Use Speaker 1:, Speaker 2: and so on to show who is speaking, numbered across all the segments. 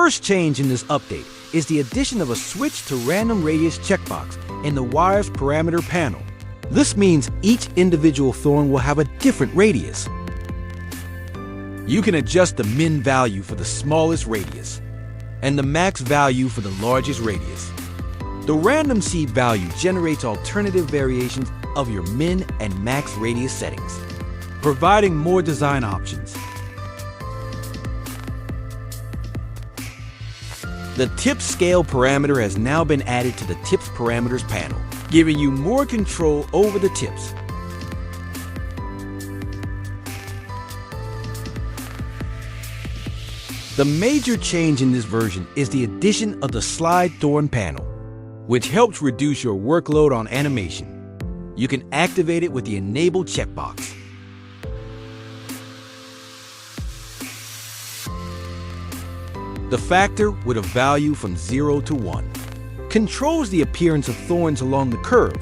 Speaker 1: first change in this update is the addition of a switch to random radius checkbox in the wire's parameter panel. This means each individual thorn will have a different radius. You can adjust the min value for the smallest radius and the max value for the largest radius. The random seed value generates alternative variations of your min and max radius settings, providing more design options. The tip scale parameter has now been added to the tips parameters panel, giving you more control over the tips. The major change in this version is the addition of the slide thorn panel, which helps reduce your workload on animation. You can activate it with the Enable checkbox. The factor, with a value from 0 to 1, controls the appearance of thorns along the curve.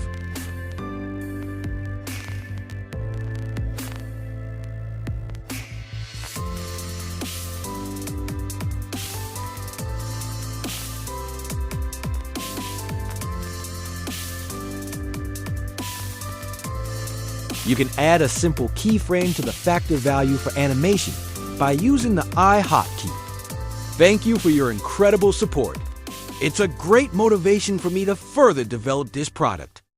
Speaker 1: You can add a simple keyframe to the factor value for animation by using the I hotkey. Thank you for your incredible support. It's a great motivation for me to further develop this product.